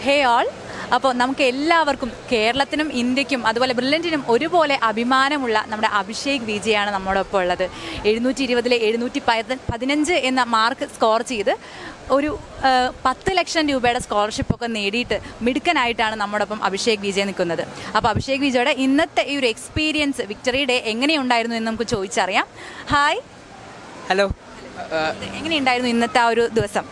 ഹേ all. അപ്പോൾ നമുക്ക് എല്ലാവർക്കും കേരളത്തിനും ഇന്ത്യക്കും അതുപോലെ ബ്രില്യൻറ്റിനും ഒരുപോലെ അഭിമാനമുള്ള നമ്മുടെ അഭിഷേക് വിജയാണ് നമ്മോടൊപ്പം ഉള്ളത്. 720 715 എന്ന മാർക്ക് സ്കോർ ചെയ്ത് ഒരു 10 ലക്ഷം രൂപയുടെ സ്കോളർഷിപ്പൊക്കെ നേടിയിട്ട് മിടുക്കനായിട്ടാണ് നമ്മോടൊപ്പം അഭിഷേക് വിജയ് നിൽക്കുന്നത്. അപ്പോൾ അഭിഷേക് വിജയുടെ ഇന്നത്തെ ഈ ഒരു എക്സ്പീരിയൻസ് വിക്ടറി ഡേ എങ്ങനെയുണ്ടായിരുന്നു എന്ന് നമുക്ക് ചോദിച്ചറിയാം. ഹായ്. ഹലോ. എങ്ങനെയുണ്ടായിരുന്നു ഇന്നത്തെ ആ ഒരു ദിവസം?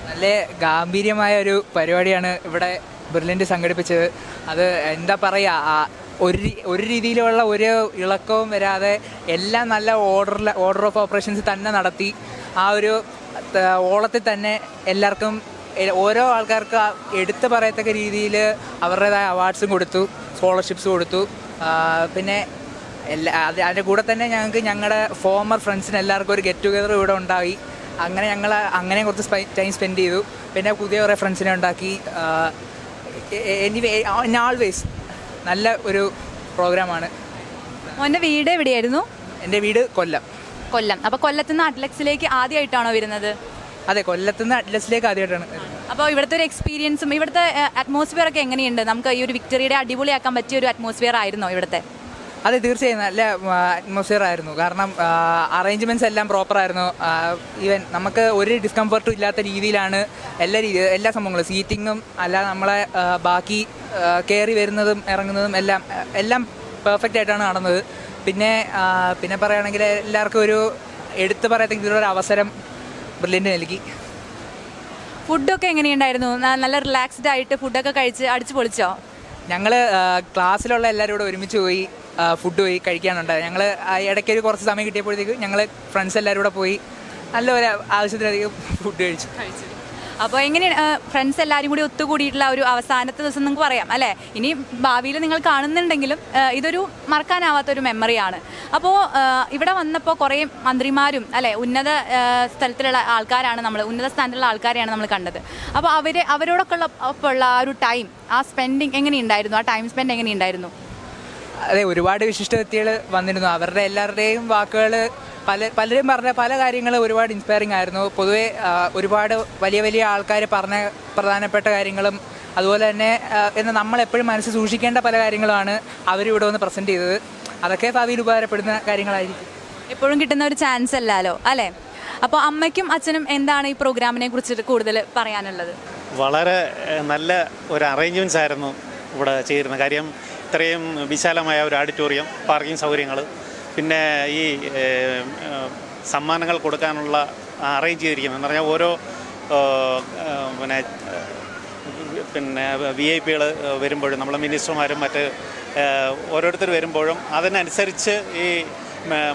നല്ല ഗാംഭീര്യമായ ഒരു പരിപാടിയാണ് ഇവിടെ ബ്രില്യൻറ്റ് സംഘടിപ്പിച്ചത്. അത് എന്താ പറയുക, ഒരു രീതിയിലുള്ള ഒരു ഇളക്കവും വരാതെ എല്ലാം നല്ല ഓർഡർ ഓഫ് ഓപ്പറേഷൻസ് തന്നെ നടത്തി. ആ ഒരു ഓളത്തിൽ തന്നെ എല്ലാവർക്കും ഓരോ ആൾക്കാർക്ക് എടുത്തു പറയത്തക്ക രീതിയിൽ അവരുടേതായ അവാർഡ്സും കൊടുത്തു, സ്കോളർഷിപ്സ് കൊടുത്തു. പിന്നെ അതിൻ്റെ കൂടെ തന്നെ ഞങ്ങളുടെ ഫോമർ ഫ്രണ്ട്സിന് എല്ലാവർക്കും ഒരു ഗെറ്റ് ടുഗെദർ ഇവിടെ ഉണ്ടായി. അങ്ങനെ കുറച്ച് ടൈം സ്പെൻഡ് ചെയ്തു. പിന്നെ പുതിയ കുറേ ഫ്രണ്ട്സിനെ ഉണ്ടാക്കി. എനിവേ ആൾവേസ് നല്ല ഒരു പ്രോഗ്രാമാണ്. മോൻ്റെ വീട് എവിടെയായിരുന്നു? എൻ്റെ വീട് കൊല്ലം. അപ്പോൾ കൊല്ലത്ത് നിന്ന് അറ്റ്ലക്സിലേക്ക് ആദ്യമായിട്ടാണോ വരുന്നത്? അതെ, കൊല്ലത്ത് നിന്ന് അറ്റ്ലസിലേക്ക് ആദ്യമായിട്ടാണ്. അപ്പോൾ ഇവിടുത്തെ ഒരു എക്സ്പീരിയൻസും ഇവിടുത്തെ അറ്റ്മോസ്ഫിയർ ഒക്കെ എങ്ങനെയുണ്ട്? നമുക്ക് ഈ ഒരു വിക്ടറിയുടെ അടിപൊളിയാക്കാൻ പറ്റിയ ഒരു അറ്റ്മോസ്ഫിയർ ആയിരുന്നോ ഇവിടുത്തെ? അതെ, തീർച്ചയായും നല്ല അറ്റ്മോസ്ഫിയർ ആയിരുന്നു. കാരണം അറേഞ്ച്മെൻറ്റ്സ് എല്ലാം പ്രോപ്പറായിരുന്നു. ഈവൻ നമുക്ക് ഒരു ഡിസ്കംഫർട്ടും ഇല്ലാത്ത രീതിയിലാണ് എല്ലാ സംഭവങ്ങളും, സീറ്റിങ്ങും അല്ലാതെ നമ്മളെ ബാക്കി കയറി വരുന്നതും ഇറങ്ങുന്നതും എല്ലാം പെർഫെക്റ്റ് ആയിട്ടാണ് നടന്നത്. പിന്നെ പറയുകയാണെങ്കിൽ എല്ലാവർക്കും ഒരു എടുത്തു പറയത്തക്ക ഇതിലൊരു അവസരം ബ്രില്യൻറ്റ് നൽകി. ഫുഡൊക്കെ എങ്ങനെയുണ്ടായിരുന്നു? നല്ല റിലാക്സ്ഡ് ആയിട്ട് ഫുഡൊക്കെ കഴിച്ച് അടിച്ചു പൊളിച്ചോ? ഞങ്ങൾ ക്ലാസ്സിലുള്ള എല്ലാവരും കൂടെ ഒരുമിച്ച് പോയി ഫുഡ് പോയി കഴിക്കാനുണ്ടായി. ഞങ്ങൾ ഇടയ്ക്കൊരു കുറച്ച് സമയം കിട്ടിയപ്പോഴത്തേക്ക് ഞങ്ങൾ ഫ്രണ്ട്സ് എല്ലാവരും കൂടെ പോയി നല്ല ഒരു ആവശ്യത്തിലധികം ഫുഡ് കഴിച്ചു. അപ്പോൾ എങ്ങനെയാണ് ഫ്രണ്ട്സ് എല്ലാവരും കൂടി ഒത്തുകൂടിയിട്ടുള്ള ഒരു അവസാനത്തെ ദിവസം നിങ്ങൾക്ക് പറയാം അല്ലേ? ഇനി ഭാവിയിൽ നിങ്ങൾ കാണുന്നുണ്ടെങ്കിലും ഇതൊരു മറക്കാനാവാത്തൊരു മെമ്മറിയാണ്. അപ്പോൾ ഇവിടെ വന്നപ്പോൾ കുറേ മന്ത്രിമാരും അല്ലേ, ഉന്നത സ്ഥലത്തിലുള്ള ആൾക്കാരാണ് ഉന്നത സ്ഥാനത്തുള്ള ആൾക്കാരെയാണ് നമ്മൾ കണ്ടത്. അപ്പോൾ അവരോടൊക്കെ ഉള്ള ആ ഒരു ടൈം, ആ സ്പെൻഡിങ് എങ്ങനെയുണ്ടായിരുന്നു? ആ ടൈം സ്പെൻഡ് എങ്ങനെയുണ്ടായിരുന്നു? അതെ, ഒരുപാട് വിശിഷ്ട വ്യക്തികൾ വന്നിരുന്നു. അവരുടെ എല്ലാവരുടെയും വാക്കുകൾ പലരും പറഞ്ഞ പല കാര്യങ്ങൾ ഒരുപാട് ഇൻസ്പയറിംഗ് ആയിരുന്നു. പൊതുവെ ഒരുപാട് വലിയ ആൾക്കാർ പറഞ്ഞ പ്രധാനപ്പെട്ട കാര്യങ്ങളും അതുപോലെ തന്നെ നമ്മളെപ്പോഴും മനസ്സിൽ സൂക്ഷിക്കേണ്ട പല കാര്യങ്ങളുമാണ് അവരിവിടെ വന്ന് പ്രസൻറ്റ് ചെയ്തത്. അതൊക്കെ ഭാവിയിൽ ഉപകാരപ്പെടുന്ന കാര്യങ്ങളായിരിക്കും. എപ്പോഴും കിട്ടുന്ന ഒരു ചാൻസ് അല്ലല്ലോ അല്ലേ? അപ്പോൾ അമ്മയ്ക്കും അച്ഛനും എന്താണ് ഈ പ്രോഗ്രാമിനെ കുറിച്ചിട്ട് കൂടുതൽ പറയാനുള്ളത്? വളരെ നല്ല ഒരു അറേഞ്ച്മെൻറ്റ്സ് ആയിരുന്നു ഇവിടെ ചെയ്തിരുന്നത്. കാര്യം ഇത്രയും വിശാലമായ ഒരു ഓഡിറ്റോറിയം, പാർക്കിംഗ് സൗകര്യങ്ങൾ, പിന്നെ ഈ സമ്മാനങ്ങൾ കൊടുക്കാനുള്ള അറേഞ്ച് ചെയ്തിരിക്കുന്നത് എന്ന് പറഞ്ഞാൽ ഓരോ പിന്നെ VIP വരുമ്പോഴും നമ്മൾ മിനിസ്റ്റർമാരും മറ്റ് ഓരോരുത്തർ വരുമ്പോഴും അതിനനുസരിച്ച് ഈ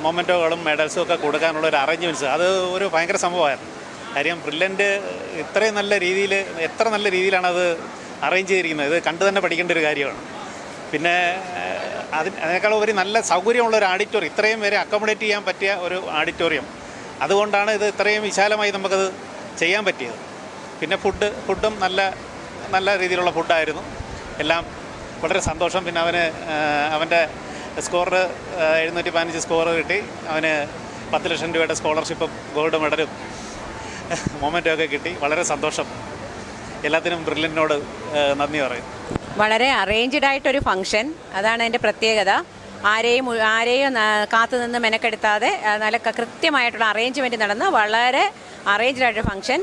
മൊമെൻറ്റോകളും മെഡൽസും ഒക്കെ കൊടുക്കാനുള്ള ഒരു അറേഞ്ച്മെൻറ്റ്സ്, അത് ഒരു ഭയങ്കര സംഭവമായിരുന്നു. കാര്യം ബ്രില്യൻറ്റ് ഇത്രയും നല്ല രീതിയിൽ, എത്ര നല്ല രീതിയിലാണ് അത് അറേഞ്ച് ചെയ്തിരിക്കുന്നത്, ഇത് കണ്ടു തന്നെ പഠിക്കേണ്ട ഒരു കാര്യമാണ്. പിന്നെ അതിനേക്കാളും ഒരു നല്ല സൗകര്യമുള്ള ഒരു ഓഡിറ്റോറിയം, ഇത്രയും പേരെ അക്കോമഡേറ്റ് ചെയ്യാൻ പറ്റിയ ഒരു ഓഡിറ്റോറിയം, അതുകൊണ്ടാണ് ഇത് ഇത്രയും വിശാലമായി നമുക്കത് ചെയ്യാൻ പറ്റിയത്. പിന്നെ ഫുഡും നല്ല രീതിയിലുള്ള ഫുഡായിരുന്നു. എല്ലാം വളരെ സന്തോഷം. പിന്നെ അവൻ്റെ സ്കോർ 715 സ്കോർ കിട്ടി. അവന് 10 ലക്ഷം രൂപയുടെ സ്കോളർഷിപ്പും ഗോൾഡ് മെഡലും മൊമെൻറ്റും ഒക്കെ കിട്ടി. വളരെ സന്തോഷം. എല്ലാത്തിനും ബ്രില്യൻറ്റിനോട് നന്ദി പറയും. വളരെ അറേഞ്ച്ഡ് ആയിട്ടൊരു ഫംഗ്ഷൻ, അതാണ് അതിൻ്റെ പ്രത്യേകത. ആരെയും കാത്തു നിന്ന് മെനക്കെടുത്താതെ നല്ല കൃത്യമായിട്ടുള്ള അറേഞ്ച്മെൻറ്റ് നടന്ന് വളരെ അറേഞ്ച്ഡ് ആയിട്ടൊരു ഫംഗ്ഷൻ.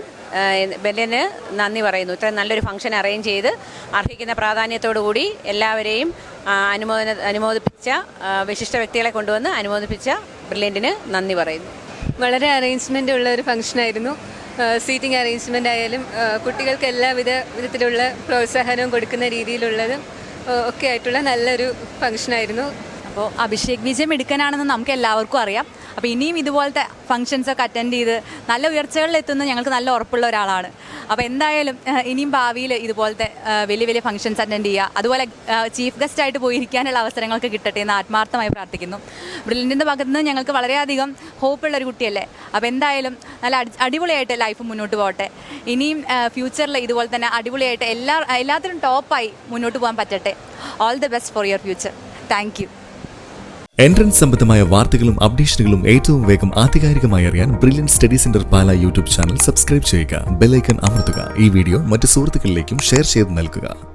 ബെല്ലിന് നന്ദി പറയുന്നു. ഇത്രയും നല്ലൊരു ഫംഗ്ഷൻ അറേഞ്ച് ചെയ്ത് അർഹിക്കുന്ന പ്രാധാന്യത്തോടു കൂടി എല്ലാവരെയും അനുമോദിപ്പിച്ച വിശിഷ്ട വ്യക്തികളെ കൊണ്ടുവന്ന് അനുമോദിപ്പിച്ച ബ്രില്യൻറ്റിന് നന്ദി പറയുന്നു. വളരെ അറേഞ്ച്മെൻ്റ് ഉള്ള ഒരു ഫംഗ്ഷനായിരുന്നു. സീറ്റിംഗ് അറേഞ്ച്മെൻ്റ് ആയാലും കുട്ടികൾക്ക് വിധത്തിലുള്ള പ്രോത്സാഹനവും കൊടുക്കുന്ന രീതിയിലുള്ളതും ഒക്കെ ആയിട്ടുള്ള നല്ലൊരു ഫംഗ്ഷനായിരുന്നു. അപ്പോൾ അഭിഷേക് വിജയ് മിടുക്കനാണെന്ന് നമുക്ക് എല്ലാവർക്കും അറിയാം. അപ്പോൾ ഇനിയും ഇതുപോലത്തെ ഫംഗ്ഷൻസൊക്കെ അറ്റൻഡ് ചെയ്ത് നല്ല ഉയർച്ചകളിലെത്തുന്ന ഞങ്ങൾക്ക് നല്ല ഉറപ്പുള്ള ഒരാളാണ്. അപ്പോൾ എന്തായാലും ഇനിയും ഭാവിയിൽ ഇതുപോലത്തെ വലിയ ഫംഗ്ഷൻസ് അറ്റൻഡ് ചെയ്യുക, അതുപോലെ ചീഫ് ഗസ്റ്റായിട്ട് പോയിരിക്കാനുള്ള അവസരങ്ങളൊക്കെ കിട്ടട്ടെ എന്ന് ആത്മാർത്ഥമായി പ്രാർത്ഥിക്കുന്നു. ബ്രില്യൻറ്റിൻ്റെ ഭാഗത്ത് നിന്ന് ഞങ്ങൾക്ക് വളരെയധികം ഹോപ്പുള്ളൊരു കുട്ടിയല്ലേ. അപ്പോൾ എന്തായാലും നല്ല അടിപൊളിയായിട്ട് ലൈഫ് മുന്നോട്ട് പോകട്ടെ. ഇനിയും ഫ്യൂച്ചറിൽ ഇതുപോലെ തന്നെ അടിപൊളിയായിട്ട് എല്ലാത്തിനും ടോപ്പായി മുന്നോട്ട് പോകാൻ പറ്റട്ടെ. All the best for your future. Thank you. Entrance സംബന്ധമായ വാർത്തകളും അപ്ഡേഷനുകളും ഏറ്റവും വേഗം ആധികാരികമായി അറിയാൻ Brilliant Study Centre Pala YouTube channel subscribe ചെയ്യുക. ബെൽ ഐക്കൺ അമർത്തുക. ഈ വീഡിയോ മറ്റ് സുഹൃത്തുക്കളിലേക്കും ഷെയർ ചെയ്ത് നൽകുക.